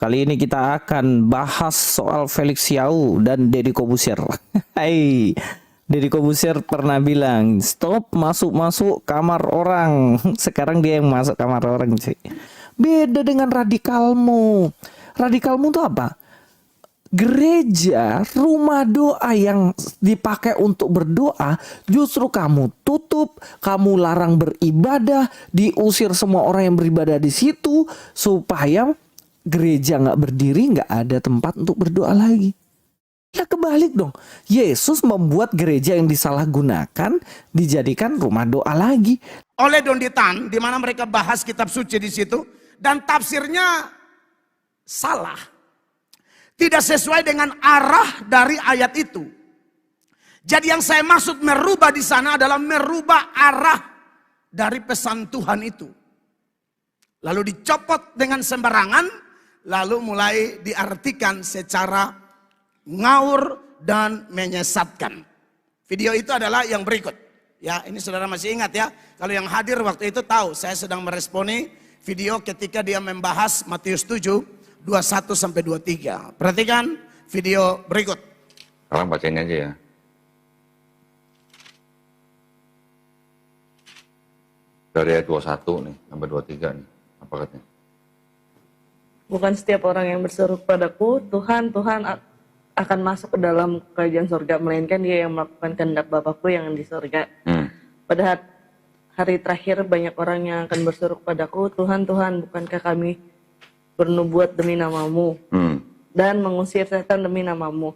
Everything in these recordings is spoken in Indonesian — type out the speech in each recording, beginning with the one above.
Kali ini kita akan bahas soal Felix Xiao dan Deddy Corbuzier. Hai, Deddy Corbuzier pernah bilang, stop masuk-masuk kamar orang. Sekarang dia yang masuk kamar orang sih. Beda dengan radikalmu. Radikalmu itu apa? Gereja, rumah doa yang dipakai untuk berdoa, justru kamu tutup, kamu larang beribadah, diusir semua orang yang beribadah di situ, supaya gereja nggak berdiri, nggak ada tempat untuk berdoa lagi. Ya kebalik dong. Yesus membuat gereja yang disalahgunakan dijadikan rumah doa lagi. Oleh Don Ditan, di mana mereka bahas kitab suci di situ, dan tafsirnya salah. Tidak sesuai dengan arah dari ayat itu. Jadi yang saya maksud merubah di sana adalah merubah arah dari pesan Tuhan itu. Lalu dicopot dengan sembarangan, lalu mulai diartikan secara ngawur dan menyesatkan. Video itu adalah yang berikut. Ya, ini saudara masih ingat ya. Kalau yang hadir waktu itu tahu, saya sedang meresponi video ketika dia membahas Matius 7. 21 sampai 23. Perhatikan video berikut. Sekarang bacain aja ya. Dari ayat 21 nih sampai 23 nih. Apa katanya? Bukan setiap orang yang berseru padaku, Tuhan, Tuhan akan masuk ke dalam kerajaan surga, melainkan dia yang melakukan kehendak Bapakku yang di surga. Pada hari terakhir banyak orang yang akan berseru padaku, Tuhan, Tuhan, bukankah kami bernubuat demi namamu, dan mengusir setan demi namamu,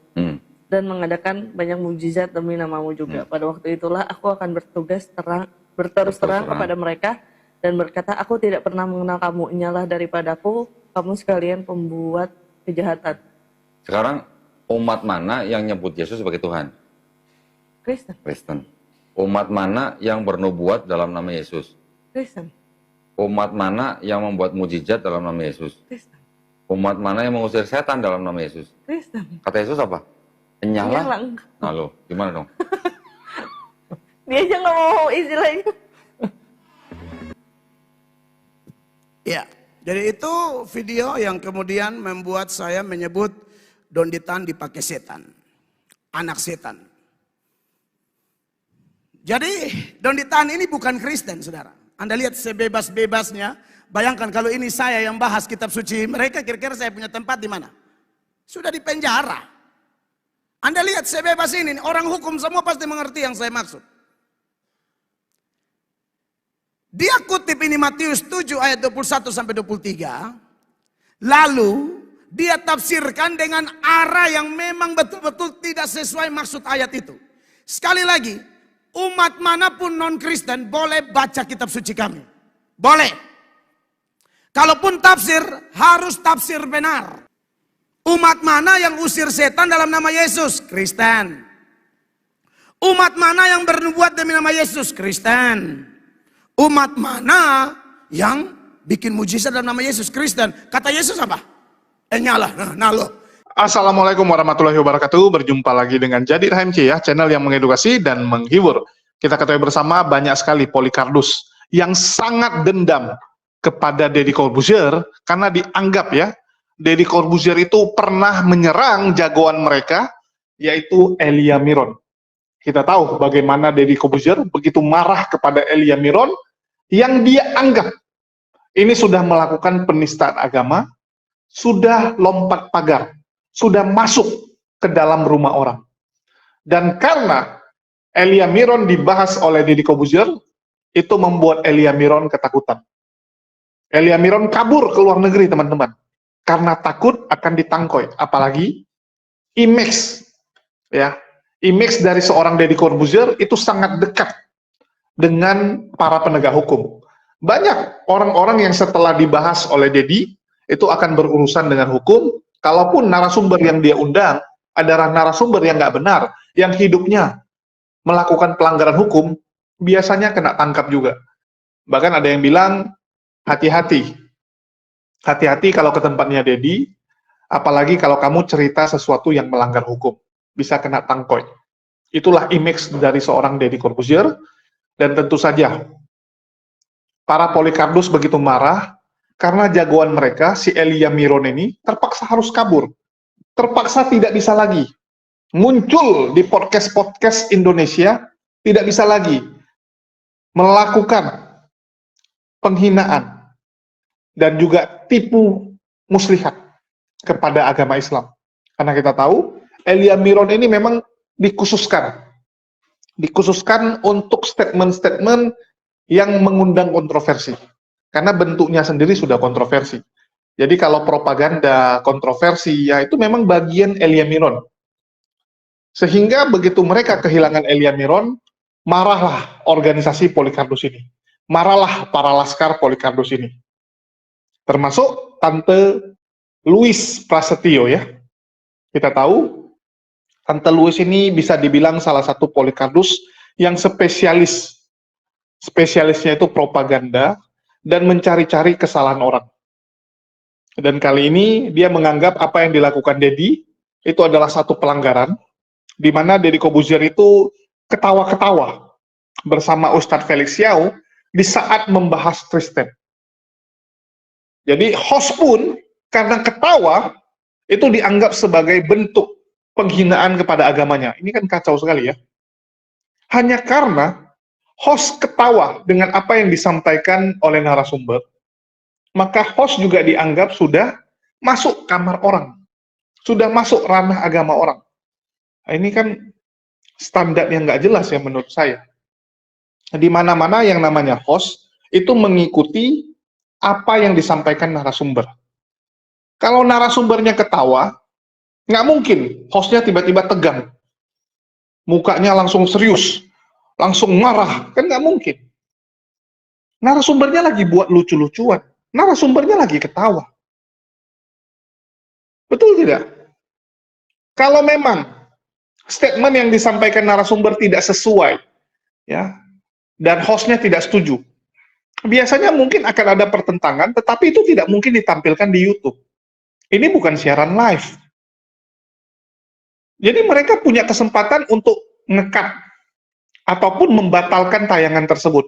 dan mengadakan banyak mujizat demi namamu juga. Pada waktu itulah aku akan berterus terang kepada mereka, dan berkata, aku tidak pernah mengenal kamu, inyalah daripadaku, kamu sekalian pembuat kejahatan. Sekarang umat mana yang nyebut Yesus sebagai Tuhan? Kristen. Kristen. Umat mana yang bernubuat dalam nama Yesus? Kristen. Umat mana yang membuat mujizat dalam nama Yesus? Kristen. Umat mana yang mengusir setan dalam nama Yesus? Kristen. Kata Yesus apa? Nyala. Enggak. Nah lo, gimana dong? Dia aja nggak mau istilahnya. Ya, jadi itu video yang kemudian membuat saya menyebut Don Ditan dipakai setan. Anak setan. Jadi Don Ditan ini bukan Kristen, saudara. Anda lihat sebebas-bebasnya. Bayangkan kalau ini saya yang bahas kitab suci, mereka kira-kira saya punya tempat di mana? Sudah di penjara. Anda lihat sebebas ini, orang hukum semua pasti mengerti yang saya maksud. Dia kutip ini Matius 7 ayat 21 sampai 23. Lalu dia tafsirkan dengan arah yang memang betul-betul tidak sesuai maksud ayat itu. Sekali lagi, umat manapun non-Kristen boleh baca kitab suci kami. Boleh. Kalaupun tafsir, harus tafsir benar. Umat mana yang usir setan dalam nama Yesus? Kristen. Umat mana yang bernubuat demi nama Yesus? Kristen. Umat mana yang bikin mujizat dalam nama Yesus? Kristen. Kata Yesus apa? Nyala. Nah lo. Assalamualaikum warahmatullahi wabarakatuh. Berjumpa lagi dengan Jadi HMC ya, channel yang mengedukasi dan menghibur. Kita ketahui bersama banyak sekali Polycarpus yang sangat dendam kepada Deddy Corbuzier karena dianggap ya, Deddy Corbuzier itu pernah menyerang jagoan mereka, yaitu Elia Miron. Kita tahu bagaimana Deddy Corbuzier begitu marah kepada Elia Miron yang dia anggap ini sudah melakukan penistaan agama, sudah lompat pagar, sudah masuk ke dalam rumah orang. Dan karena Elia Miron dibahas oleh Deddy Corbuzier, itu membuat Elia Miron ketakutan. Elia Miron kabur ke luar negeri, teman-teman. Karena takut akan ditangkoi. Apalagi image, ya, image dari seorang Deddy Corbuzier itu sangat dekat dengan para penegak hukum. Banyak orang-orang yang setelah dibahas oleh Deddy, itu akan berurusan dengan hukum. Kalaupun narasumber yang dia undang adalah narasumber yang nggak benar, yang hidupnya melakukan pelanggaran hukum, biasanya kena tangkap juga. Bahkan ada yang bilang, hati-hati. Hati-hati kalau ke tempatnya Deddy, apalagi kalau kamu cerita sesuatu yang melanggar hukum. Bisa kena tangkoi. Itulah image dari seorang Deddy Corbuzier, dan tentu saja, para Polycarpus begitu marah, karena jagoan mereka, si Elia Miron ini, terpaksa harus kabur. Terpaksa tidak bisa lagi muncul di podcast-podcast Indonesia, tidak bisa lagi melakukan penghinaan dan juga tipu muslihat kepada agama Islam. Karena kita tahu, Elia Miron ini memang dikhususkan untuk statement-statement yang mengundang kontroversi. Karena bentuknya sendiri sudah kontroversi. Jadi kalau propaganda, kontroversi, ya itu memang bagian Elia Miron. Sehingga begitu mereka kehilangan Elia Miron, marahlah organisasi Polycarpus ini. Marahlah para laskar Polycarpus ini. Termasuk Tante Louis Prasetyo ya. Kita tahu, Tante Louis ini bisa dibilang salah satu Polycarpus yang spesialis. Spesialisnya itu propaganda dan mencari-cari kesalahan orang. Dan kali ini dia menganggap apa yang dilakukan Deddy itu adalah satu pelanggaran, di mana Deddy Corbuzier itu ketawa-ketawa bersama Ustadz Felix Yao di saat membahas Kristen. Jadi host pun karena ketawa itu dianggap sebagai bentuk penghinaan kepada agamanya. Ini kan kacau sekali ya. Hanya karena host ketawa dengan apa yang disampaikan oleh narasumber, maka host juga dianggap sudah masuk kamar orang, sudah masuk ranah agama orang. Nah, ini kan standar yang nggak jelas ya menurut saya. Di mana-mana yang namanya host itu mengikuti apa yang disampaikan narasumber. Kalau narasumbernya ketawa, nggak mungkin hostnya tiba-tiba tegang, mukanya langsung serius, langsung marah, kan nggak mungkin. Narasumbernya lagi buat lucu-lucuan, narasumbernya lagi ketawa. Betul tidak? Kalau memang statement yang disampaikan narasumber tidak sesuai, ya, dan hostnya tidak setuju, biasanya mungkin akan ada pertentangan, tetapi itu tidak mungkin ditampilkan di YouTube. Ini bukan siaran live. Jadi mereka punya kesempatan untuk nge-cut ataupun membatalkan tayangan tersebut.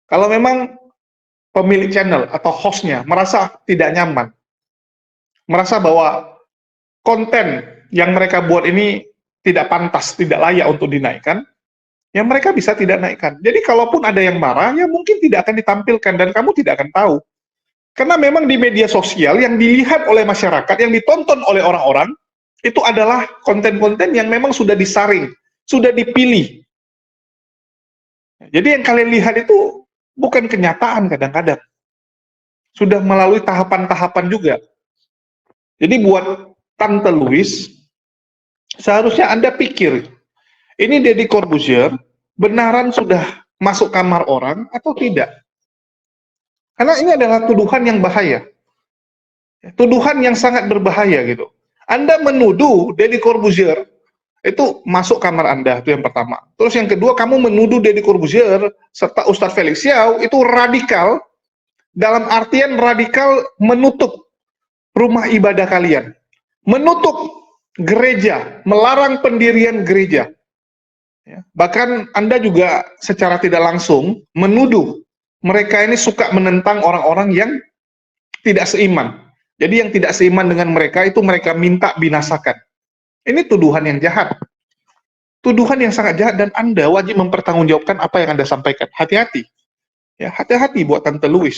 Kalau memang pemilik channel atau hostnya merasa tidak nyaman, merasa bahwa konten yang mereka buat ini tidak pantas, tidak layak untuk dinaikkan, ya mereka bisa tidak naikkan. Jadi kalaupun ada yang marah, ya mungkin tidak akan ditampilkan dan kamu tidak akan tahu. Karena memang di media sosial yang dilihat oleh masyarakat, yang ditonton oleh orang-orang, itu adalah konten-konten yang memang sudah disaring, sudah dipilih. Jadi yang kalian lihat itu bukan kenyataan kadang-kadang. Sudah melalui tahapan-tahapan juga. Jadi buat Tante Louis, seharusnya Anda pikir, ini Deddy Corbuzier benaran sudah masuk kamar orang atau tidak? Karena ini adalah tuduhan yang bahaya. Tuduhan yang sangat berbahaya gitu. Anda menuduh Deddy Corbuzier itu masuk kamar Anda, itu yang pertama. Terus yang kedua, kamu menuduh Deddy Corbuzier serta Ustadz Felix Yao itu radikal, dalam artian radikal menutup rumah ibadah kalian, menutup gereja, melarang pendirian gereja. Ya. Bahkan Anda juga secara tidak langsung menuduh mereka ini suka menentang orang-orang yang tidak seiman. Jadi yang tidak seiman dengan mereka itu mereka minta binasakan. Ini tuduhan yang jahat. Tuduhan yang sangat jahat dan Anda wajib mempertanggungjawabkan apa yang Anda sampaikan. Hati-hati. Ya, hati-hati buat Tante Louis.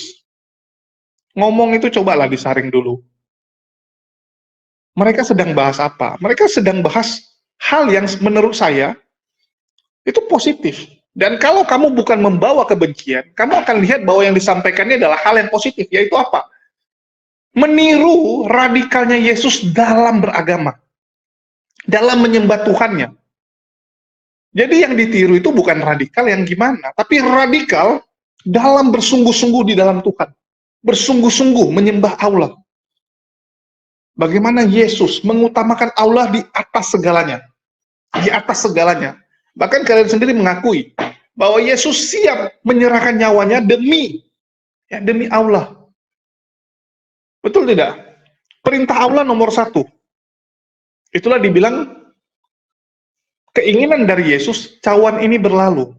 Ngomong itu cobalah disaring dulu. Mereka sedang bahas apa? Mereka sedang bahas hal yang menurut saya itu positif. Dan kalau kamu bukan membawa kebencian, kamu akan lihat bahwa yang disampaikannya adalah hal yang positif, yaitu apa? Meniru radikalnya Yesus dalam beragama, dalam menyembah Tuhannya. Jadi yang ditiru itu bukan radikal yang gimana, tapi radikal dalam bersungguh-sungguh di dalam Tuhan. Bersungguh-sungguh menyembah Allah. Bagaimana Yesus mengutamakan Allah di atas segalanya. Di atas segalanya. Bahkan kalian sendiri mengakui bahwa Yesus siap menyerahkan nyawanya demi Allah. Betul tidak? Perintah Allah nomor 1. Itulah dibilang keinginan dari Yesus, cawan ini berlalu.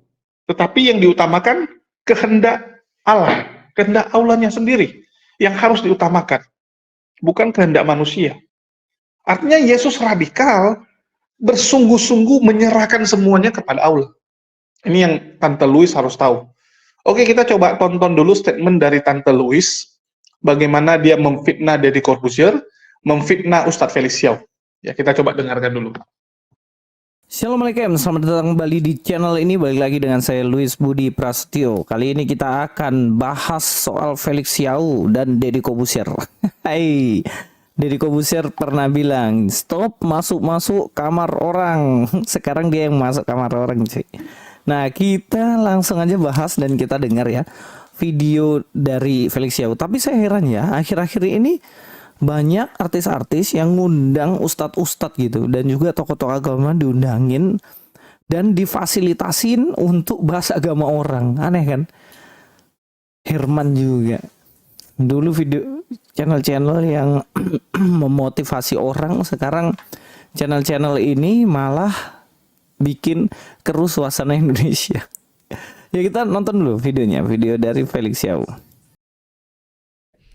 Tetapi yang diutamakan kehendak Allah. Kehendak Allahnya sendiri. yang harus diutamakan, bukan kehendak manusia. Artinya Yesus radikal, bersungguh-sungguh menyerahkan semuanya kepada Allah. Ini yang Tante Louis harus tahu. Oke, kita coba tonton dulu statement dari Tante Louis, bagaimana dia memfitnah Deddy Corbuzier, memfitnah Ustadz Felix Xiao. Ya, kita coba dengarkan dulu. Assalamualaikum, selamat datang kembali di channel ini. Balik lagi dengan saya Luis Budi Prasetyo. Kali ini kita akan bahas soal Felix Xiao dan Deddy Corbuzier. Hai, Deddy Corbuzier pernah bilang stop masuk-masuk kamar orang. Sekarang dia yang masuk kamar orang sih. Nah, kita langsung aja bahas dan kita dengar ya video dari Felix Xiao. Tapi saya heran ya, akhir-akhir ini banyak artis-artis yang ngundang ustadz-ustadz gitu, dan juga tokoh-tokoh agama diundangin dan difasilitasin untuk bahas agama orang. Aneh kan? Herman juga. Dulu video channel-channel yang memotivasi orang, sekarang channel-channel ini malah bikin keruh suasana Indonesia. Ya, kita nonton dulu videonya, video dari Felix Xiao.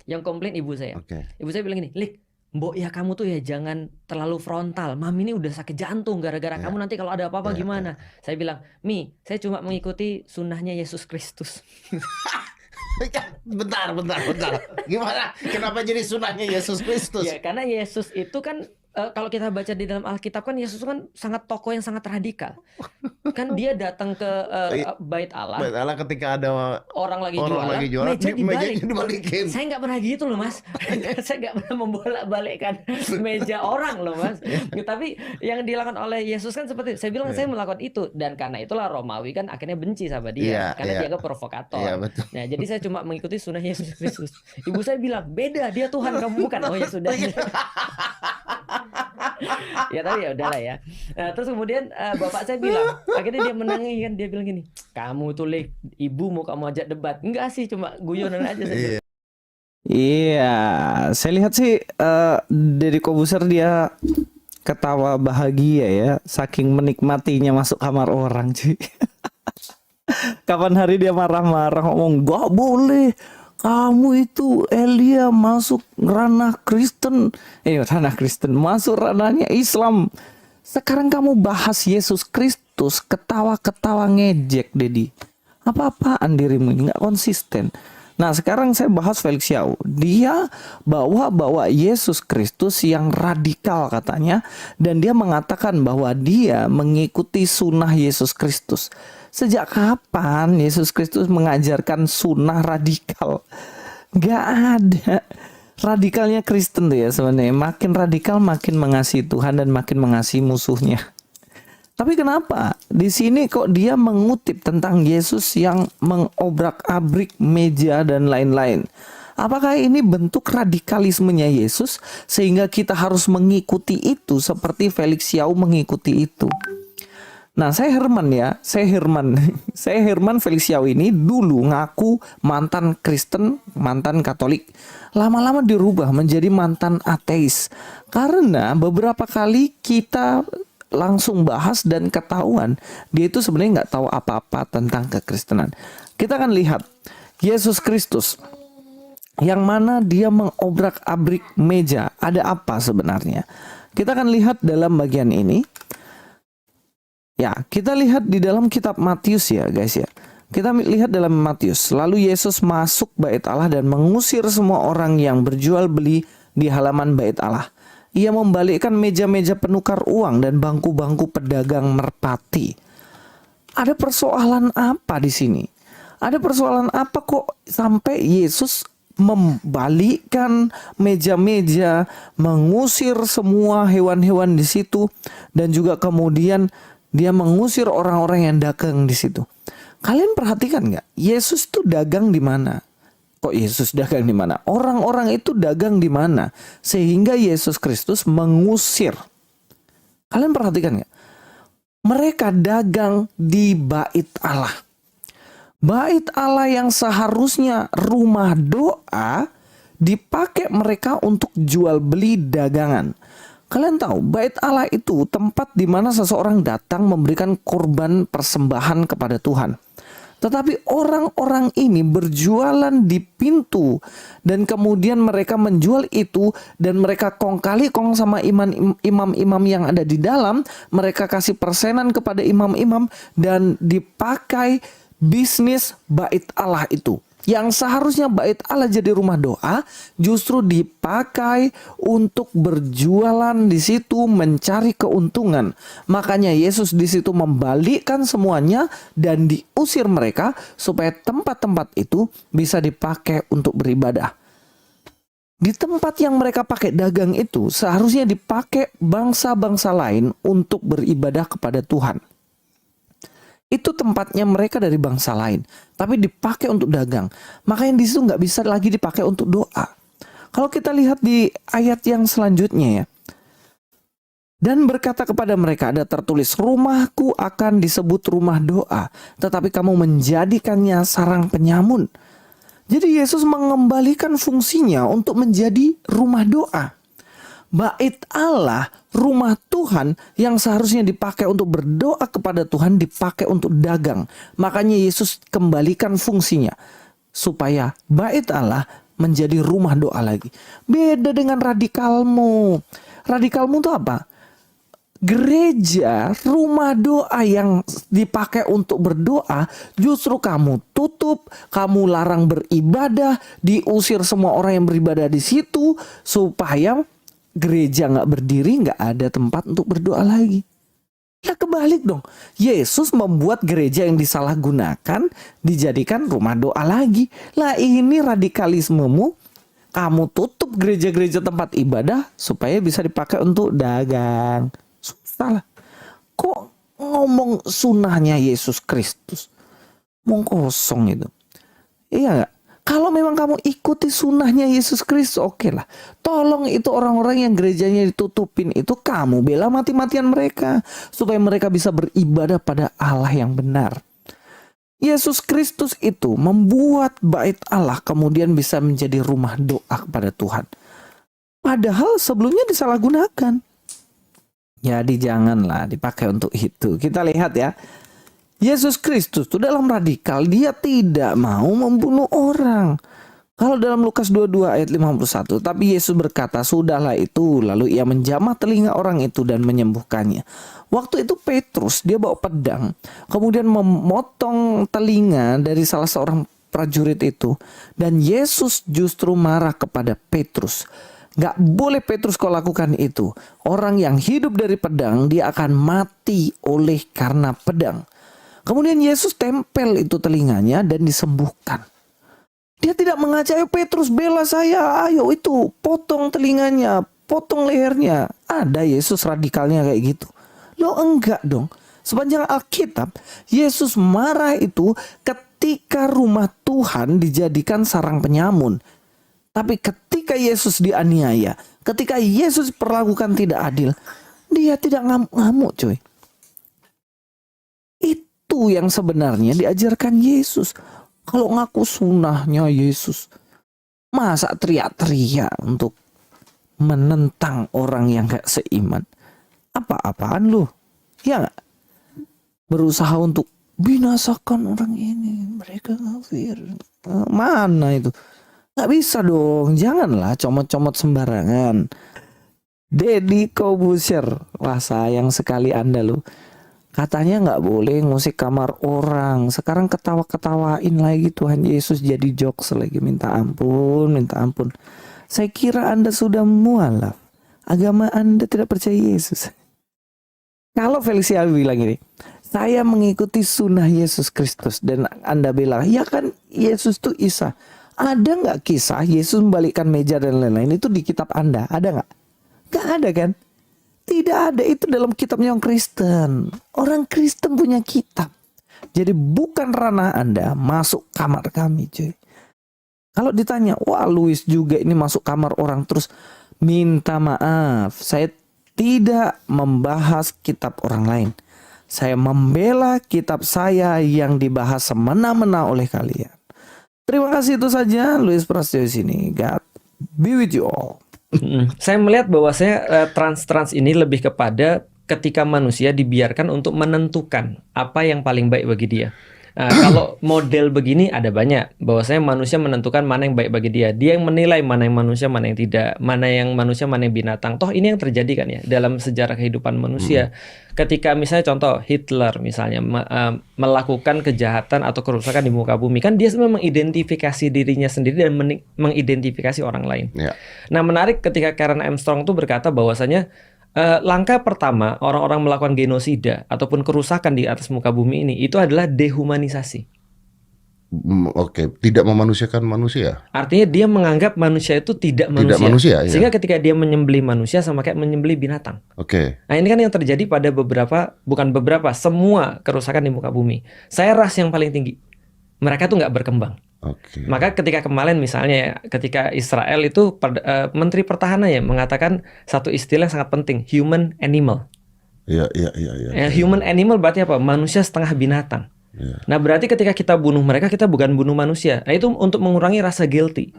Yang komplain ibu saya. Oke. Ibu saya bilang gini, Lik, Mbok ya kamu tuh ya jangan terlalu frontal. Mami ini udah sakit jantung gara-gara Ya. kamu, nanti kalau ada apa-apa Ya, gimana? Saya bilang, Mi, saya cuma mengikuti sunnahnya Yesus Kristus. Bentar. Gimana? Kenapa jadi sunahnya Yesus Kristus? Ya, karena Yesus itu kan kalau kita baca di dalam Alkitab kan Yesus kan sangat tokoh yang sangat radikal. Kan dia datang ke bait Allah. Baik, Allah ketika ada Orang lagi jualan, meja mejanya dibalik. dibalikin. Saya nggak pernah gitu loh mas. Saya nggak pernah membolak-balikkan meja orang loh mas. Tapi yang dilakukan oleh Yesus kan seperti saya bilang, saya melakukan itu, dan karena itulah Romawi kan akhirnya benci sama dia karena dia provokator. Iya, betul. Nah, jadi saya cuma mengikuti sunnah Yesus Kristus. Ibu saya bilang, beda, dia Tuhan, kamu bukan. Oh ya sudah. Ya tapi ya udahlah ya. Nah, terus kemudian bapak saya bilang, akhirnya dia menangis kan, dia bilang gini, kamu tuh Lik, ibu mau kamu ajak debat? Enggak sih, cuma guyonan aja saja. Iya, saya lihat sih Deddy Corbuzier dia ketawa bahagia ya, saking menikmatinya masuk kamar orang cuy. Kapan hari dia marah-marah ngomong, gak boleh, kamu itu Elia masuk ranah Kristen, ranah Kristen, masuk ranahnya Islam. Sekarang kamu bahas Yesus Kristus, ketawa-ketawa ngejek, Dedi. Apa-apaan dirimu ini, nggak konsisten. Nah, sekarang saya bahas Felix Xiao. Dia bawa Yesus Kristus yang radikal katanya, dan dia mengatakan bahwa dia mengikuti sunnah Yesus Kristus. Sejak kapan Yesus Kristus mengajarkan sunnah radikal? Gak ada. Radikalnya Kristen tuh ya sebenarnya. Makin radikal makin mengasihi Tuhan dan makin mengasihi musuhnya. Tapi kenapa di sini kok dia mengutip tentang Yesus yang mengobrak-abrik meja dan lain-lain? Apakah ini bentuk radikalismenya Yesus sehingga kita harus mengikuti itu seperti Felix Xiao mengikuti itu? Nah, saya Herman Felix Xiao ini dulu ngaku mantan Kristen, mantan Katolik. Lama-lama dirubah menjadi mantan ateis. Karena beberapa kali kita langsung bahas dan ketahuan dia itu sebenarnya nggak tahu apa-apa tentang kekristenan. Kita akan lihat Yesus Kristus yang mana dia mengobrak-abrik meja. Ada apa sebenarnya? Kita akan lihat dalam bagian ini. Ya, kita lihat di dalam kitab Matius ya guys ya. Kita lihat dalam Matius. Lalu Yesus masuk bait Allah dan mengusir semua orang yang berjual beli di halaman bait Allah. Ia membalikkan meja-meja penukar uang dan bangku-bangku pedagang merpati. Ada persoalan apa di sini? Ada persoalan apa kok sampai Yesus membalikkan meja-meja, mengusir semua hewan-hewan di situ, dan juga kemudian dia mengusir orang-orang yang dagang di situ. Kalian perhatikan nggak? Yesus tuh dagang di mana? Kok Yesus dagang di mana? Orang-orang itu dagang di mana? Sehingga Yesus Kristus mengusir. Kalian perhatikan nggak? Mereka dagang di bait Allah. Bait Allah yang seharusnya rumah doa dipakai mereka untuk jual beli dagangan. Kalian tahu, bait Allah itu tempat di mana seseorang datang memberikan korban persembahan kepada Tuhan. Tetapi orang-orang ini berjualan di pintu dan kemudian mereka menjual itu dan mereka kong kali kong sama imam-imam yang ada di dalam. Mereka kasih persenan kepada imam-imam dan dipakai bisnis bait Allah itu. Yang seharusnya bait Allah jadi rumah doa justru dipakai untuk berjualan di situ mencari keuntungan. Makanya Yesus di situ membalikkan semuanya dan diusir mereka supaya tempat-tempat itu bisa dipakai untuk beribadah. Di tempat yang mereka pakai dagang itu seharusnya dipakai bangsa-bangsa lain untuk beribadah kepada Tuhan. Itu tempatnya mereka dari bangsa lain, tapi dipakai untuk dagang. Makanya di situ nggak bisa lagi dipakai untuk doa. Kalau kita lihat di ayat yang selanjutnya ya, dan berkata kepada mereka, ada tertulis, rumahku akan disebut rumah doa, tetapi kamu menjadikannya sarang penyamun. Jadi Yesus mengembalikan fungsinya untuk menjadi rumah doa. Bait Allah, rumah Tuhan yang seharusnya dipakai untuk berdoa kepada Tuhan dipakai untuk dagang. Makanya Yesus kembalikan fungsinya supaya bait Allah menjadi rumah doa lagi. Beda dengan radikalmu. Radikalmu itu apa? Gereja, rumah doa yang dipakai untuk berdoa justru kamu tutup, kamu larang beribadah, diusir semua orang yang beribadah di situ supaya gereja nggak berdiri, nggak ada tempat untuk berdoa lagi. Ya kebalik dong. Yesus membuat gereja yang disalahgunakan dijadikan rumah doa lagi. Lah ini radikalismemu. Kamu tutup gereja-gereja tempat ibadah supaya bisa dipakai untuk dagang. Susah lah. Kok ngomong sunnahnya Yesus Kristus? Ngomong kosong itu. Iya nggak? Kalau memang kamu ikuti sunnahnya Yesus Kristus, oke lah. Tolong itu orang-orang yang gerejanya ditutupin itu kamu bela mati-matian mereka. Supaya mereka bisa beribadah pada Allah yang benar. Yesus Kristus itu membuat bait Allah kemudian bisa menjadi rumah doa kepada Tuhan. Padahal sebelumnya disalahgunakan. Jadi janganlah dipakai untuk itu. Kita lihat ya. Yesus Kristus itu dalam radikal, dia tidak mau membunuh orang. Kalau dalam Lukas 22 ayat 51, tapi Yesus berkata, sudahlah itu. Lalu ia menjamah telinga orang itu dan menyembuhkannya. Waktu itu Petrus, dia bawa pedang. Kemudian memotong telinga dari salah seorang prajurit itu. Dan Yesus justru marah kepada Petrus. Gak boleh Petrus kau lakukan itu. Orang yang hidup dari pedang, dia akan mati oleh karena pedang. Kemudian Yesus tempel itu telinganya dan disembuhkan. Dia tidak mengajak, ayo Petrus bela saya, ayo itu potong telinganya, potong lehernya. Ada Yesus radikalnya kayak gitu. Lo enggak dong. Sepanjang Alkitab, Yesus marah itu ketika rumah Tuhan dijadikan sarang penyamun. Tapi ketika Yesus dianiaya, ketika Yesus diperlakukan tidak adil, dia tidak ngamuk-ngamuk coy. Itu yang sebenarnya diajarkan Yesus. Kalau ngaku sunnahnya Yesus, masa teriak-teriak untuk menentang orang yang gak seiman? Apa-apaan lu? Ya gak? Berusaha untuk binasakan orang ini, mereka kafir. Mana itu? Gak bisa dong, janganlah comot-comot sembarangan. Deddy Kobusier, wah sayang sekali Anda lu. Katanya nggak boleh ngusik kamar orang. Sekarang ketawa-ketawain lagi Tuhan Yesus jadi jokes lagi. Minta ampun, minta ampun. Saya kira Anda sudah mualaf. Agama Anda tidak percaya Yesus. Kalau Felicia bilang gini, saya mengikuti sunnah Yesus Kristus. Dan Anda bilang, ya kan Yesus itu Isa. Ada nggak kisah Yesus membalikkan meja dan lain-lain itu di kitab Anda? Ada nggak? Nggak ada kan? Tidak ada, itu dalam kitabnya orang Kristen. Orang Kristen punya kitab. Jadi bukan ranah Anda masuk kamar kami cuy. Kalau ditanya, wah Louis juga ini masuk kamar orang terus minta maaf. Saya tidak membahas kitab orang lain. Saya membela kitab saya yang dibahas semena-mena oleh kalian. Terima kasih, itu saja Louis Prasetyo di sini. God be with you all. Saya melihat bahwasanya trans ini lebih kepada ketika manusia dibiarkan untuk menentukan apa yang paling baik bagi dia. Kalau model begini ada banyak, bahwasanya manusia menentukan mana yang baik bagi dia. Dia yang menilai mana yang manusia, mana yang tidak, mana yang manusia, mana yang binatang. Toh ini yang terjadi kan ya dalam sejarah kehidupan manusia. Ketika misalnya contoh Hitler misalnya melakukan kejahatan atau kerusakan di muka bumi, kan dia sebenarnya mengidentifikasi dirinya sendiri dan mengidentifikasi orang lain. Ya. Nah, menarik ketika Karen Armstrong tuh berkata bahwasanya langkah pertama orang-orang melakukan genosida ataupun kerusakan di atas muka bumi ini itu adalah dehumanisasi. Oke, tidak memanusiakan manusia. Artinya dia menganggap manusia itu tidak manusia. Tidak manusia, ya. Sehingga ketika dia menyembelih manusia sama kayak menyembelih binatang. Oke. Nah, ini kan yang terjadi pada semua kerusakan di muka bumi. Saya ras yang paling tinggi. Mereka tuh nggak berkembang. Oke. Maka ketika kemarin misalnya ya, ketika Israel itu Menteri Pertahanan ya mengatakan satu istilah yang sangat penting, human animal. Iya. Human animal berarti apa? Manusia setengah binatang. Ya. Nah, berarti ketika kita bunuh mereka, kita bukan bunuh manusia. Nah, itu untuk mengurangi rasa guilty.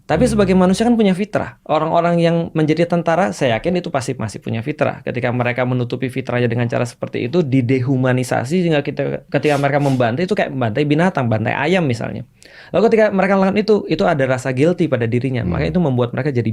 Tapi sebagai manusia kan punya fitrah. Orang-orang yang menjadi tentara, saya yakin itu pasti masih punya fitrah. Ketika mereka menutupi fitrahnya dengan cara seperti itu, didehumanisasi, sehingga ketika mereka membantai itu kayak membantai binatang, bantai ayam misalnya. Lalu ketika mereka melakukan itu ada rasa guilty pada dirinya. Makanya itu membuat mereka jadi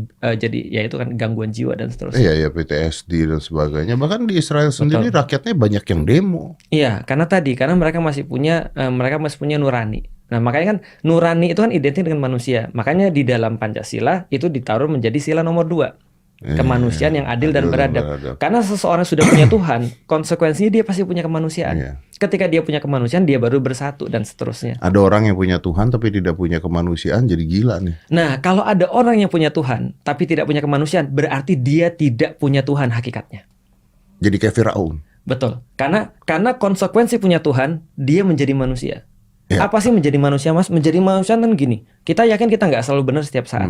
ya itu kan gangguan jiwa dan seterusnya. Iya, PTSD dan sebagainya. Bahkan di Israel sendiri rakyatnya banyak yang demo. Iya, karena mereka masih punya nurani. Nah, makanya kan nurani itu kan identik dengan manusia. Makanya di dalam Pancasila itu ditaruh menjadi sila nomor 2. Kemanusiaan yang adil dan beradab. Karena seseorang sudah punya Tuhan, konsekuensinya dia pasti punya kemanusiaan. Iya. Ketika dia punya kemanusiaan, dia baru bersatu dan seterusnya. Ada orang yang punya Tuhan tapi tidak punya kemanusiaan, jadi gila nih. Nah, kalau ada orang yang punya Tuhan tapi tidak punya kemanusiaan, berarti dia tidak punya Tuhan hakikatnya. Jadi kayak Firaun. Betul. Karena konsekuensi punya Tuhan, dia menjadi manusia. Ya. Apa sih menjadi manusia, Mas? Menjadi manusia kan gini. Kita yakin kita nggak selalu benar setiap saat.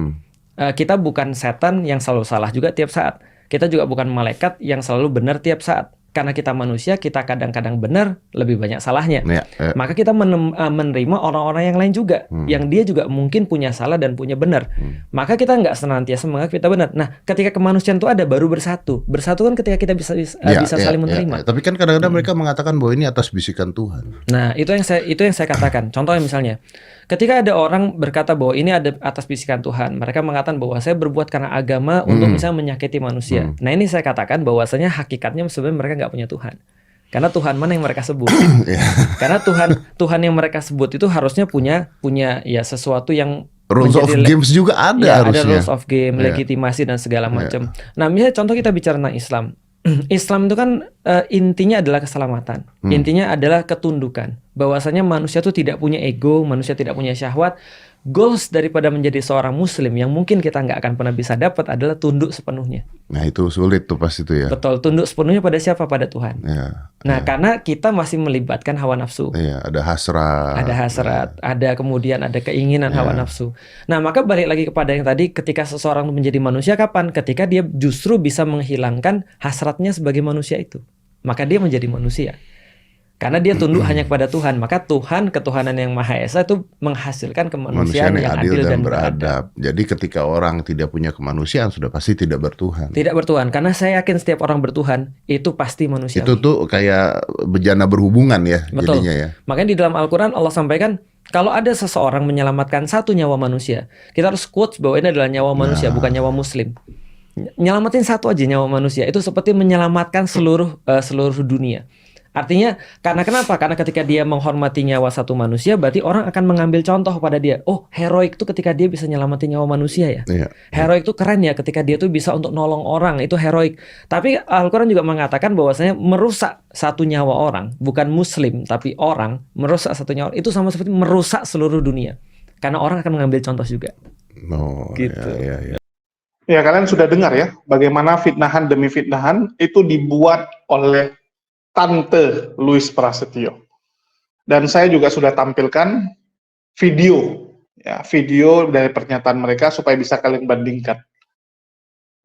Kita bukan setan yang selalu salah juga tiap saat. Kita juga bukan malaikat yang selalu benar tiap saat. Karena kita manusia, kita kadang-kadang benar, lebih banyak salahnya. Ya. Maka kita menerima orang-orang yang lain juga, yang dia juga mungkin punya salah dan punya benar. Maka kita nggak senantiasa menganggap kita benar. Nah, ketika kemanusiaan itu ada, baru bersatu. Bersatu kan ketika kita bisa saling menerima. Tapi kan kadang-kadang mereka mengatakan bahwa ini atas bisikan Tuhan. Nah, itu yang saya katakan. Contohnya misalnya, ketika ada orang berkata bahwa ini ada atas bisikan Tuhan, mereka mengatakan bahwa saya berbuat karena agama untuk misalnya menyakiti manusia. Nah, ini saya katakan bahwasanya hakikatnya sebenarnya mereka nggak punya Tuhan. Karena Tuhan mana yang mereka sebut? Karena Tuhan yang mereka sebut itu harusnya punya ya sesuatu yang Rules of games juga ada ya, harusnya. ada rules of game, legitimasi dan segala macam. Nah, misalnya contoh kita bicara tentang Islam. Islam itu kan intinya adalah keselamatan. Intinya adalah ketundukan. Bahwasanya manusia itu tidak punya ego, manusia tidak punya syahwat. Goals daripada menjadi seorang muslim yang mungkin kita nggak akan pernah bisa dapat adalah tunduk sepenuhnya. Nah, itu sulit tuh pas itu ya. Betul, tunduk sepenuhnya pada siapa? Pada Tuhan. Ya, Nah, karena kita masih melibatkan hawa nafsu. Iya, ada hasrat. Ada hasrat, ada kemudian ada keinginan hawa nafsu. Nah, maka balik lagi kepada yang tadi, ketika seseorang menjadi manusia kapan? Ketika dia justru bisa menghilangkan hasratnya sebagai manusia itu. Maka dia menjadi manusia. Karena dia tunduk hanya kepada Tuhan. Maka Tuhan, ketuhanan yang Maha Esa itu menghasilkan kemanusiaan yang adil dan beradab. Jadi ketika orang tidak punya kemanusiaan, sudah pasti tidak bertuhan. Tidak bertuhan. Karena saya yakin setiap orang bertuhan, itu pasti manusia. Itu tuh kayak bejana berhubungan ya. Betul. Jadinya ya. Makanya di dalam Al-Quran Allah sampaikan, kalau ada seseorang menyelamatkan satu nyawa manusia, kita harus quotes bahwa ini adalah nyawa manusia, bukan nyawa muslim. Nyelamatin satu aja nyawa manusia, itu seperti menyelamatkan seluruh dunia. Artinya, karena kenapa? Karena ketika dia menghormati nyawa satu manusia, berarti orang akan mengambil contoh pada dia. Oh, heroik itu ketika dia bisa nyelamatin nyawa manusia ya. Iya. Heroik itu keren ya ketika dia tuh bisa untuk nolong orang, itu heroik. Tapi Al-Quran juga mengatakan bahwasanya merusak satu nyawa orang, bukan muslim, tapi orang, merusak satu nyawa, itu sama seperti merusak seluruh dunia. Karena orang akan mengambil contoh juga. Oh, Gitu. ya. Ya, kalian sudah dengar ya, bagaimana fitnahan demi fitnahan itu dibuat oleh Tante Louis Prasetyo. Dan saya juga sudah tampilkan video dari pernyataan mereka supaya bisa kalian bandingkan.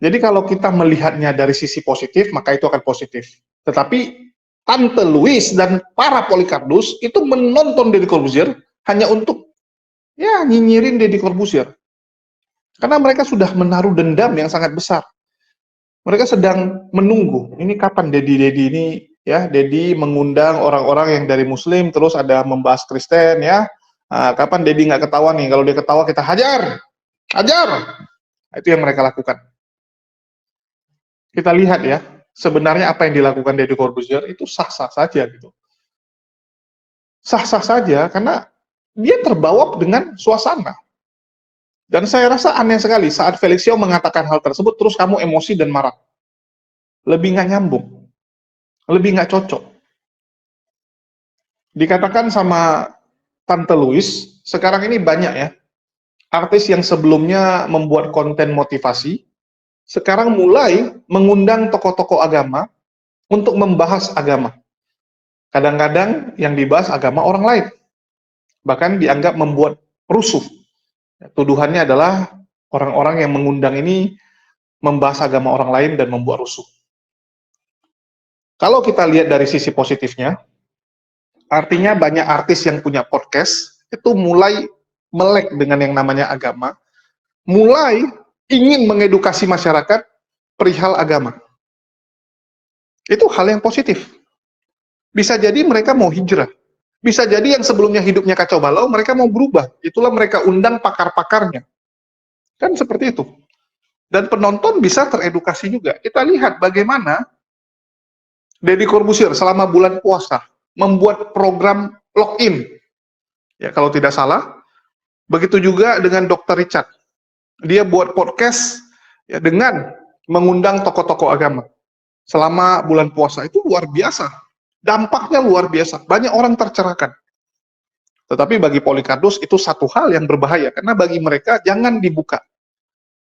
Jadi kalau kita melihatnya dari sisi positif, maka itu akan positif. Tetapi Tante Louis dan para Polikardus itu menonton Deddy Corbuzier hanya untuk nyinyirin Deddy Corbuzier. Karena mereka sudah menaruh dendam yang sangat besar. Mereka sedang menunggu, ini kapan Deddy ini ya, Dedi mengundang orang-orang yang dari Muslim, terus ada membahas Kristen, ya. Kapan Dedi nggak ketawa nih? Kalau dia ketawa kita hajar, hajar. Itu yang mereka lakukan. Kita lihat ya, sebenarnya apa yang dilakukan Deddy Corbuzier itu sah-sah saja gitu. Sah-sah saja karena dia terbawa dengan suasana. Dan saya rasa aneh sekali saat Felix Yao mengatakan hal tersebut, terus kamu emosi dan marah. Lebih nggak nyambung. Lebih nggak cocok. Dikatakan sama Tante Louis, sekarang ini banyak ya, artis yang sebelumnya membuat konten motivasi, sekarang mulai mengundang tokoh-tokoh agama untuk membahas agama. Kadang-kadang yang dibahas agama orang lain. Bahkan dianggap membuat rusuh. Tuduhannya adalah orang-orang yang mengundang ini membahas agama orang lain dan membuat rusuh. Kalau kita lihat dari sisi positifnya, artinya banyak artis yang punya podcast itu mulai melek dengan yang namanya agama, mulai ingin mengedukasi masyarakat perihal agama. Itu hal yang positif. Bisa jadi mereka mau hijrah. Bisa jadi yang sebelumnya hidupnya kacau balau, mereka mau berubah. Itulah mereka undang pakar-pakarnya. Kan seperti itu. Dan penonton bisa teredukasi juga. Kita lihat bagaimana Deddy Corbuzier selama bulan puasa membuat program login. Ya, kalau tidak salah. Begitu juga dengan Dr. Richard. Dia buat podcast ya, dengan mengundang tokoh-tokoh agama. Selama bulan puasa itu luar biasa. Dampaknya luar biasa. Banyak orang tercerahkan. Tetapi bagi Polycarpus itu satu hal yang berbahaya. Karena bagi mereka jangan dibuka.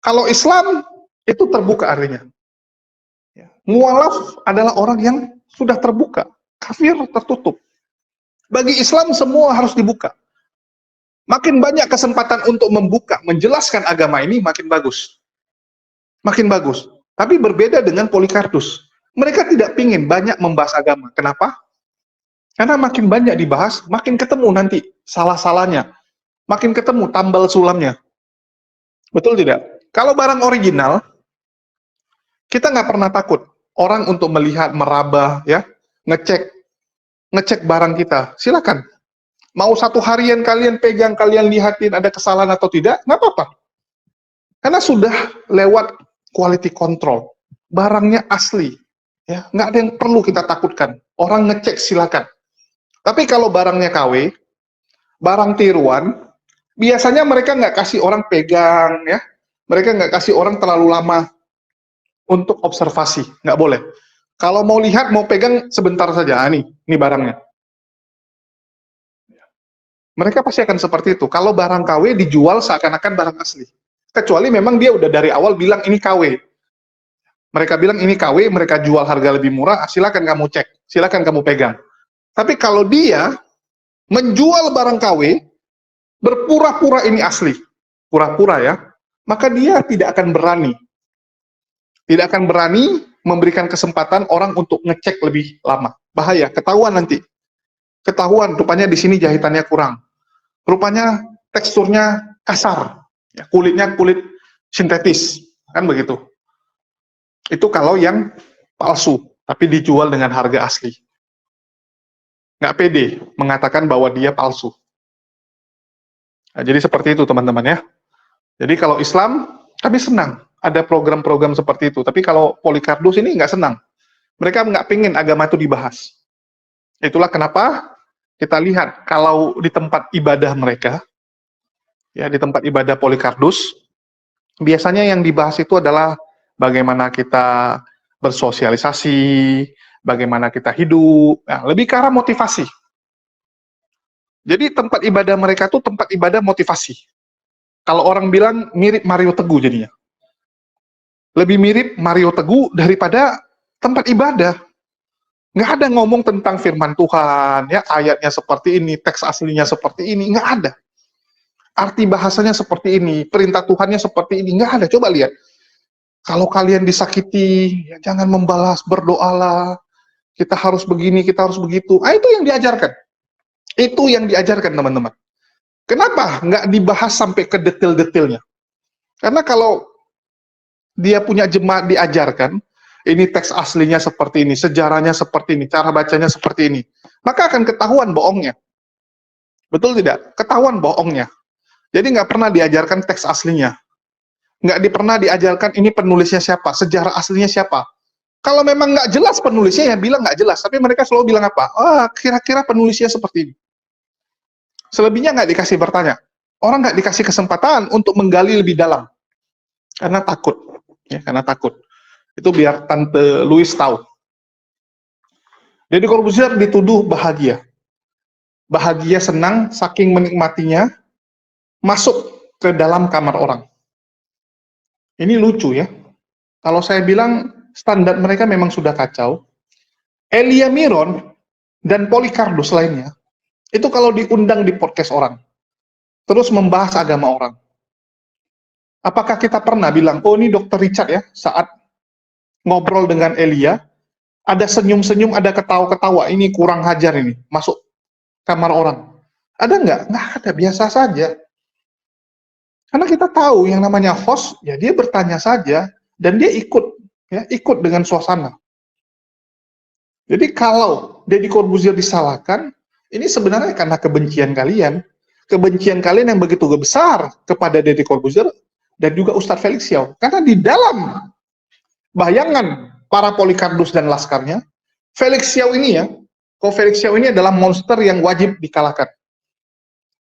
Kalau Islam itu terbuka artinya. Ya. Mualaf adalah orang yang sudah terbuka. Kafir tertutup. Bagi Islam semua harus dibuka. Makin banyak kesempatan untuk membuka, menjelaskan agama ini makin bagus. Makin bagus. Tapi berbeda dengan Polycarpus. Mereka tidak ingin banyak membahas agama. Kenapa? Karena makin banyak dibahas, makin ketemu nanti salah-salahnya. Makin ketemu tambal sulamnya. Betul tidak? Kalau barang original, kita nggak pernah takut. Orang untuk melihat, meraba, ya, ngecek barang kita. Silakan. Mau satu harian kalian pegang, kalian lihatin ada kesalahan atau tidak, nggak apa-apa. Karena sudah lewat quality control. Barangnya asli. Ya, nggak ada yang perlu kita takutkan. Orang ngecek silakan. Tapi kalau barangnya KW, barang tiruan, biasanya mereka nggak kasih orang pegang, ya. Mereka nggak kasih orang terlalu lama untuk observasi, nggak boleh. Kalau mau lihat, mau pegang sebentar saja. Ini barangnya. Mereka pasti akan seperti itu. Kalau barang KW dijual seakan-akan barang asli. Kecuali memang dia udah dari awal bilang ini KW. Mereka bilang ini KW, mereka jual harga lebih murah, silakan kamu cek, silakan kamu pegang. Tapi kalau dia menjual barang KW, berpura-pura ini asli, pura-pura ya, maka dia tidak akan berani. Tidak akan berani memberikan kesempatan orang untuk ngecek lebih lama. Bahaya, ketahuan nanti. Ketahuan, rupanya di sini jahitannya kurang. Rupanya teksturnya kasar. Ya, kulitnya kulit sintetis. Kan begitu. Itu kalau yang palsu, tapi dijual dengan harga asli. Nggak pede mengatakan bahwa dia palsu. Nah, jadi seperti itu teman-teman ya. Jadi kalau Islam, kami senang ada program-program seperti itu. Tapi kalau Polycarpus ini nggak senang. Mereka nggak pengen agama itu dibahas. Itulah kenapa kita lihat kalau di tempat ibadah mereka, ya di tempat ibadah Polycarpus, biasanya yang dibahas itu adalah bagaimana kita bersosialisasi, bagaimana kita hidup, nah, lebih ke arah motivasi. Jadi tempat ibadah mereka tuh tempat ibadah motivasi. Kalau orang bilang mirip Mario Teguh jadinya. Lebih mirip Mario Teguh daripada tempat ibadah. Nggak ada ngomong tentang firman Tuhan, ya ayatnya seperti ini, teks aslinya seperti ini, nggak ada. Arti bahasanya seperti ini, perintah Tuhannya seperti ini, nggak ada. Coba lihat. Kalau kalian disakiti, ya jangan membalas, berdoalah. Kita harus begini, kita harus begitu. Itu yang diajarkan. Itu yang diajarkan teman-teman. Kenapa nggak dibahas sampai ke detail-detailnya? Karena kalau dia punya jemaat diajarkan, ini teks aslinya seperti ini, sejarahnya seperti ini, cara bacanya seperti ini, maka akan ketahuan bohongnya. Betul tidak? Ketahuan bohongnya. Jadi nggak pernah diajarkan teks aslinya. Nggak pernah diajarkan ini penulisnya siapa, sejarah aslinya siapa. Kalau memang nggak jelas penulisnya, ya bilang nggak jelas. Tapi mereka selalu bilang apa? Kira-kira penulisnya seperti ini. Selebihnya nggak dikasih bertanya. Orang nggak dikasih kesempatan untuk menggali lebih dalam. Karena takut. Ya, karena takut. Itu biar Tante Louis tahu. Deddy Corbuzier dituduh bahagia. Bahagia, senang, saking menikmatinya, masuk ke dalam kamar orang. Ini lucu ya. Kalau saya bilang standar mereka memang sudah kacau. Elia Miron dan Polycarpus lainnya, itu kalau diundang di podcast orang, terus membahas agama orang. Apakah kita pernah bilang, oh ini Dr. Richard ya, saat ngobrol dengan Elia, ada senyum-senyum, ada ketawa-ketawa, ini kurang hajar ini, masuk kamar orang. Ada nggak? Nggak ada, biasa saja. Karena kita tahu yang namanya host, ya dia bertanya saja, dan dia ikut, ya ikut dengan suasana. Jadi kalau Deddy Corbuzier disalahkan, ini sebenarnya karena kebencian kalian yang begitu besar kepada Deddy Corbuzier dan juga Ustadz Felix Xiao. Karena di dalam bayangan para Polycarpus dan laskarnya, Felix Xiao ini ya, Felix Xiao ini adalah monster yang wajib dikalahkan.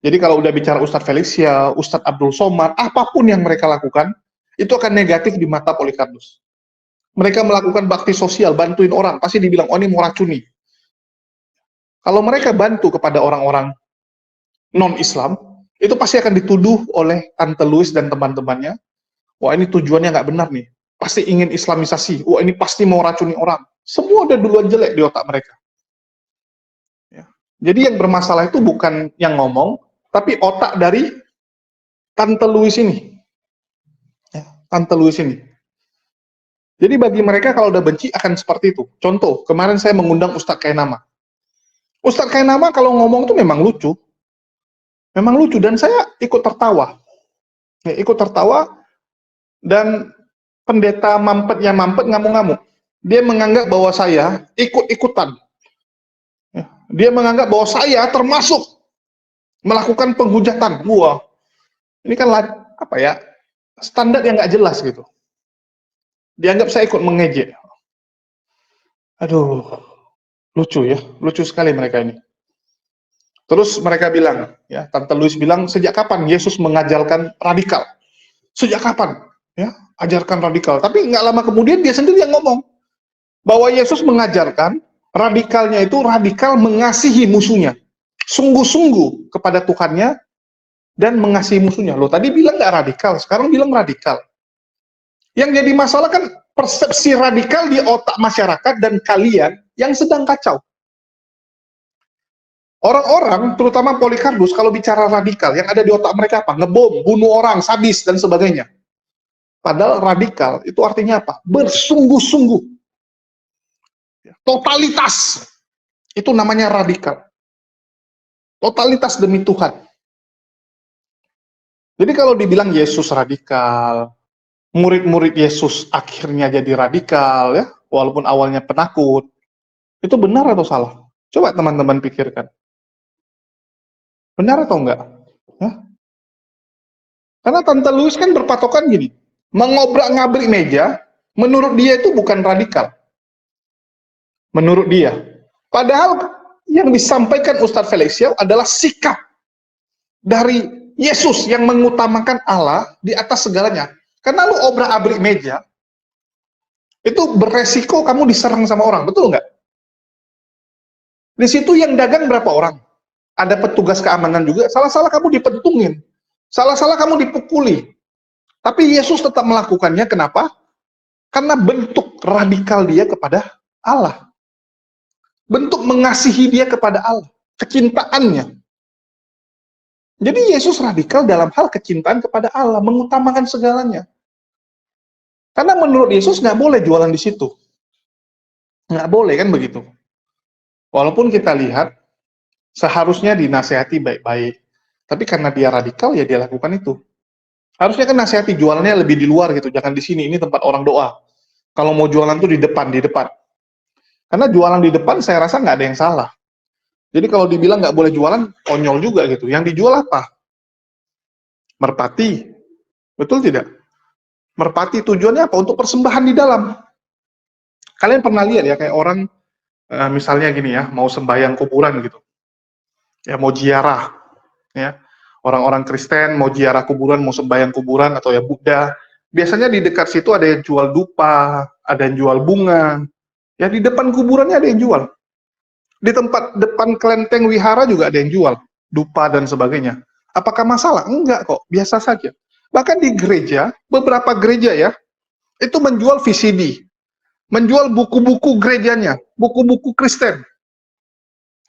Jadi kalau udah bicara Ustadz Felix Xiao, Ustadz Abdul Somad, apapun yang mereka lakukan, itu akan negatif di mata Polycarpus. Mereka melakukan bakti sosial, bantuin orang, pasti dibilang, oh ini mau racuni. Kalau mereka bantu kepada orang-orang non-Islam, itu pasti akan dituduh oleh Tante Louis dan teman-temannya, wah ini tujuannya nggak benar nih, pasti ingin islamisasi, wah ini pasti mau racuni orang. Semua udah duluan jelek di otak mereka. Ya. Jadi yang bermasalah itu bukan yang ngomong, tapi otak dari Tante Louis ini. Ya, Tante Louis ini. Jadi bagi mereka kalau udah benci akan seperti itu. Contoh, kemarin saya mengundang Ustadz Kainama. Ustadz Kainama kalau ngomong tuh memang lucu. Memang lucu, dan saya ikut tertawa. Ya, ikut tertawa, dan pendeta mampetnya mampet ngamuk-ngamuk. Dia menganggap bahwa saya ikut-ikutan. Ya, dia menganggap bahwa saya termasuk melakukan penghujatan. Wah, ini kan apa ya, standar yang nggak jelas gitu. Dianggap saya ikut mengejek. Aduh, lucu ya, lucu sekali mereka ini. Terus mereka bilang, ya, Tante Louis bilang, sejak kapan Yesus mengajarkan radikal? Sejak kapan? Ya, ajarkan radikal. Tapi nggak lama kemudian dia sendiri yang ngomong bahwa Yesus mengajarkan radikalnya itu radikal mengasihi musuhnya, sungguh-sungguh kepada Tuhannya dan mengasihi musuhnya. Loh, tadi bilang nggak radikal, sekarang bilang radikal. Yang jadi masalah kan persepsi radikal di otak masyarakat dan kalian yang sedang kacau. Orang-orang, terutama Polycarpus, kalau bicara radikal, yang ada di otak mereka apa? Ngebom, bunuh orang, sadis, dan sebagainya. Padahal radikal itu artinya apa? Bersungguh-sungguh. Totalitas. Itu namanya radikal. Totalitas demi Tuhan. Jadi kalau dibilang Yesus radikal, murid-murid Yesus akhirnya jadi radikal, ya, walaupun awalnya penakut, itu benar atau salah? Coba teman-teman pikirkan. Benar atau enggak? Ya? Karena Tante Louis kan berpatokan gini, mengobrak-ngabrik meja, menurut dia itu bukan radikal. Menurut dia. Padahal yang disampaikan Ustadz Felix Xiao adalah sikap dari Yesus yang mengutamakan Allah di atas segalanya. Karena lu obrak-abrik meja, itu beresiko kamu diserang sama orang, betul nggak? Di situ yang dagang berapa orang? Ada petugas keamanan juga, salah-salah kamu dipentungin, salah-salah kamu dipukuli. Tapi Yesus tetap melakukannya, kenapa? Karena bentuk radikal dia kepada Allah. Bentuk mengasihi dia kepada Allah, kecintaannya. Jadi Yesus radikal dalam hal kecintaan kepada Allah, mengutamakan segalanya. Karena menurut Yesus nggak boleh jualan di situ. Nggak boleh kan begitu. Walaupun kita lihat, seharusnya dinasehati baik-baik. Tapi karena dia radikal, ya dia lakukan itu. Harusnya kan nasihati jualannya lebih di luar gitu, jangan di sini, ini tempat orang doa. Kalau mau jualan tuh di depan. Karena jualan di depan saya rasa nggak ada yang salah. Jadi kalau dibilang nggak boleh jualan, konyol juga gitu. Yang dijual apa? Merpati. Betul tidak? Merpati tujuannya apa? Untuk persembahan di dalam. Kalian pernah lihat ya, kayak orang misalnya gini ya, mau sembahyang kuburan gitu. Ya mau ziarah. Ya. Orang-orang Kristen mau ziarah kuburan, mau sembahyang kuburan, atau ya Buddha. Biasanya di dekat situ ada yang jual dupa, ada yang jual bunga. Ya di depan kuburannya ada yang jual. Di tempat depan kelenteng wihara juga ada yang jual dupa dan sebagainya. Apakah masalah? Enggak kok, biasa saja. Bahkan di gereja, beberapa gereja ya, itu menjual VCD, menjual buku-buku gerejanya, buku-buku Kristen.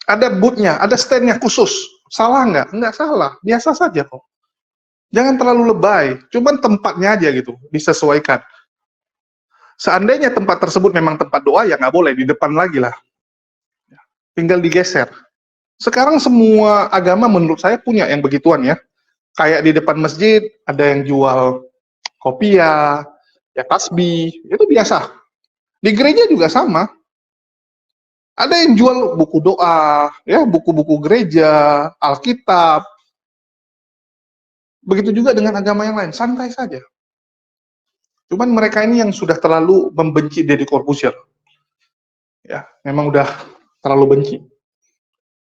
Ada boothnya, ada standnya khusus. Salah nggak? Nggak salah, biasa saja kok. Jangan terlalu lebay, cuman tempatnya aja gitu, disesuaikan. Seandainya tempat tersebut memang tempat doa, ya nggak boleh, di depan lagi lah. Tinggal digeser. Sekarang semua agama menurut saya punya yang begituan ya. Kayak di depan masjid, ada yang jual kopiah, ya tasbih, itu biasa. Di gereja juga sama. Ada yang jual buku doa, ya buku-buku gereja, Alkitab. Begitu juga dengan agama yang lain, santai saja. Cuman mereka ini yang sudah terlalu membenci Deddy Corbuzier. Ya, memang udah terlalu benci.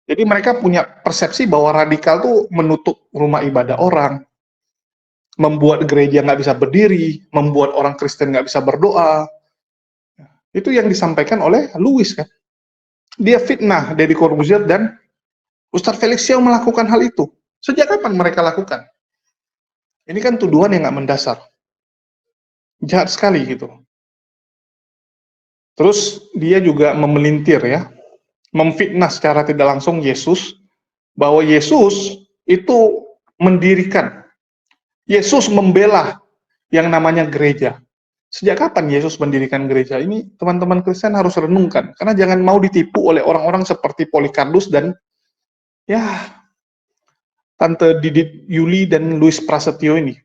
Jadi mereka punya persepsi bahwa radikal tuh menutup rumah ibadah orang, membuat gereja nggak bisa berdiri, membuat orang Kristen nggak bisa berdoa. Itu yang disampaikan oleh Louis kan. Dia fitnah Deddy Corbuzier dan Ustadz Felix Xiao melakukan hal itu. Sejak kapan mereka lakukan? Ini kan tuduhan yang nggak mendasar. Jahat sekali gitu. Terus dia juga memelintir ya, memfitnah secara tidak langsung Yesus, bahwa Yesus itu mendirikan, Yesus membela yang namanya gereja. Sejak kapan Yesus mendirikan gereja? Ini teman-teman Kristen harus renungkan, karena jangan mau ditipu oleh orang-orang seperti Polycarpus dan ya Tante Didit Yuli dan Louis Prasetyo ini.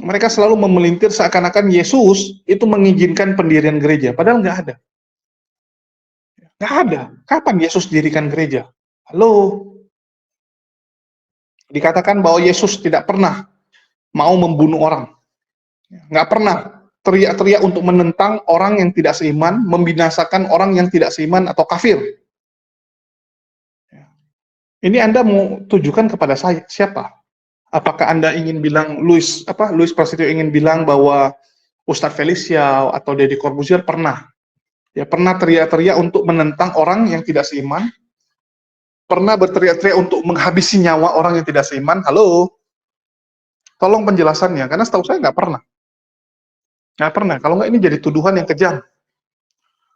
Mereka selalu memelintir seakan-akan Yesus itu mengizinkan pendirian gereja, padahal nggak ada. Nggak ada. Kapan Yesus dirikan gereja? Halo? Dikatakan bahwa Yesus tidak pernah mau membunuh orang. Nggak pernah teriak-teriak untuk menentang orang yang tidak seiman, membinasakan orang yang tidak seiman atau kafir. Ini Anda mau tujukan kepada saya, siapa? Apakah Anda ingin bilang, Louis Prasetyo ingin bilang bahwa Ustadz Felix Xiao atau Deddy Corbuzier pernah teriak-teriak untuk menentang orang yang tidak seiman, pernah berteriak-teriak untuk menghabisi nyawa orang yang tidak seiman? Halo? Tolong penjelasannya, karena setahu saya nggak pernah. Nggak pernah, kalau nggak ini jadi tuduhan yang kejam.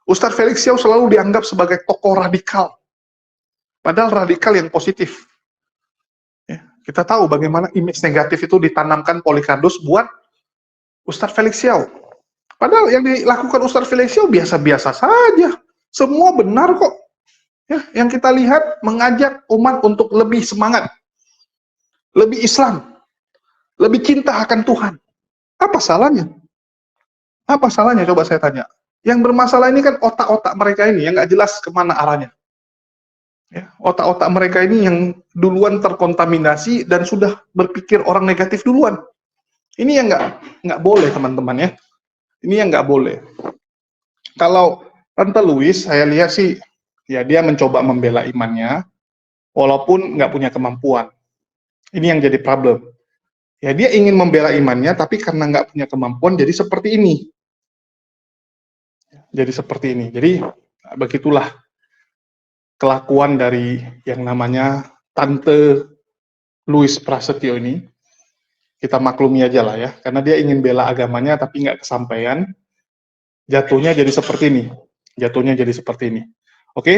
Ustadz Felix Xiao selalu dianggap sebagai tokoh radikal, padahal radikal yang positif. Ya, kita tahu bagaimana image negatif itu ditanamkan Polycarpus buat Ustadz Felix Xiao. Padahal yang dilakukan Ustadz Felix Xiao biasa-biasa saja. Semua benar kok. Ya, yang kita lihat mengajak umat untuk lebih semangat, lebih Islam, lebih cinta akan Tuhan. Apa salahnya? Apa salahnya, coba saya tanya. Yang bermasalah ini kan otak-otak mereka ini yang nggak jelas kemana arahnya. Ya, otak-otak mereka ini yang duluan terkontaminasi dan sudah berpikir orang negatif duluan. Ini yang nggak boleh teman-teman ya. Ini yang nggak boleh. Kalau Tante Louis, saya lihat sih, ya dia mencoba membela imannya, walaupun nggak punya kemampuan. Ini yang jadi problem. Ya dia ingin membela imannya, tapi karena nggak punya kemampuan, jadi seperti ini. Jadi seperti ini. Jadi begitulah kelakuan dari yang namanya Tante Louis Prasetyo ini. Kita maklumi aja lah ya, karena dia ingin bela agamanya tapi nggak kesampaian, jatuhnya jadi seperti ini. Jatuhnya jadi seperti ini. Oke,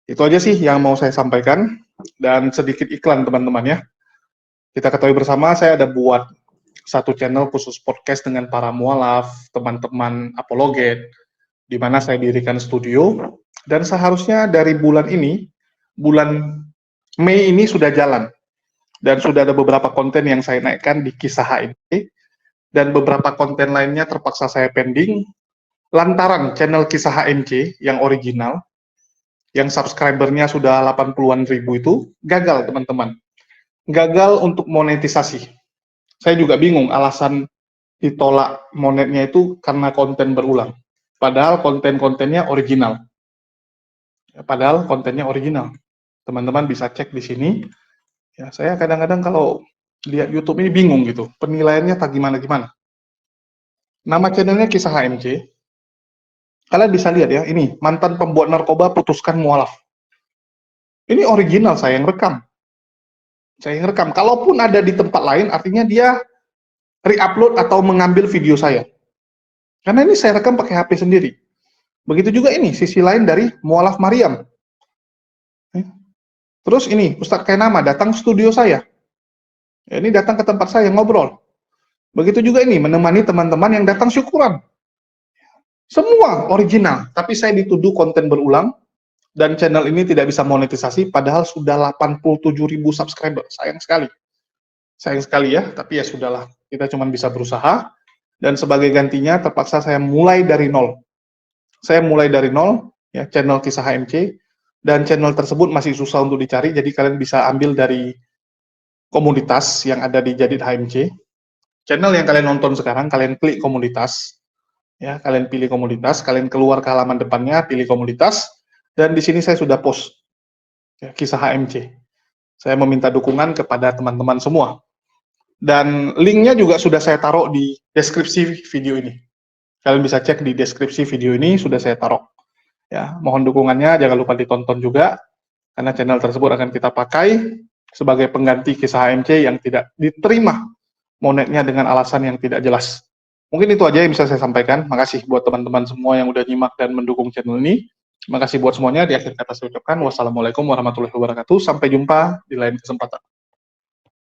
itu aja sih yang mau saya sampaikan, dan sedikit iklan teman-teman ya. Kita ketahui bersama, saya ada buat satu channel khusus podcast dengan para mualaf, teman-teman apologet, di mana saya dirikan studio, dan seharusnya dari bulan ini, bulan Mei ini sudah jalan. Dan sudah ada beberapa konten yang saya naikkan di Kisah HMC, dan beberapa konten lainnya terpaksa saya pending, lantaran channel kisah HMC yang original, yang subscribernya sudah 80-an ribu itu gagal teman-teman. Gagal untuk monetisasi. Saya juga bingung alasan ditolak monetnya itu karena konten berulang. Padahal konten-kontennya original. Padahal kontennya original. Teman-teman bisa cek di sini. Ya, saya kadang-kadang kalau lihat YouTube ini bingung gitu. Penilaiannya tak gimana-gimana. Nama channelnya Kisah HMC. Kalian bisa lihat ya, ini mantan pembuat narkoba putuskan mualaf. Ini original saya yang rekam. Saya yang rekam. Kalaupun ada di tempat lain, artinya dia re-upload atau mengambil video saya. Karena ini saya rekam pakai HP sendiri. Begitu juga ini, sisi lain dari mualaf Maryam. Terus ini, Ustadz Kainama datang studio saya. Ya, ini datang ke tempat saya ngobrol. Begitu juga ini, menemani teman-teman yang datang syukuran. Semua original, tapi saya dituduh konten berulang, dan channel ini tidak bisa monetisasi, padahal sudah 87.000 subscriber. Sayang sekali. Sayang sekali ya, tapi ya sudahlah. Kita cuma bisa berusaha, dan sebagai gantinya terpaksa saya mulai dari nol. Saya mulai dari nol, ya, channel Kisah HMC, dan channel tersebut masih susah untuk dicari, jadi kalian bisa ambil dari komunitas yang ada di Jadid HMC. Channel yang kalian nonton sekarang, kalian klik komunitas, ya, kalian pilih komunitas, kalian keluar ke halaman depannya, pilih komunitas, dan di sini saya sudah post ya, Kisah HMC. Saya meminta dukungan kepada teman-teman semua. Dan linknya juga sudah saya taruh di deskripsi video ini. Kalian bisa cek di deskripsi video ini, sudah saya taruh. Ya, mohon dukungannya, jangan lupa ditonton juga, karena channel tersebut akan kita pakai sebagai pengganti Kisah HMC yang tidak diterima monetnya dengan alasan yang tidak jelas. Mungkin itu aja yang bisa saya sampaikan. Makasih buat teman-teman semua yang udah nyimak dan mendukung channel ini. Terima kasih buat semuanya. Di akhir kata saya ucapkan wassalamualaikum warahmatullahi wabarakatuh. Sampai jumpa di lain kesempatan.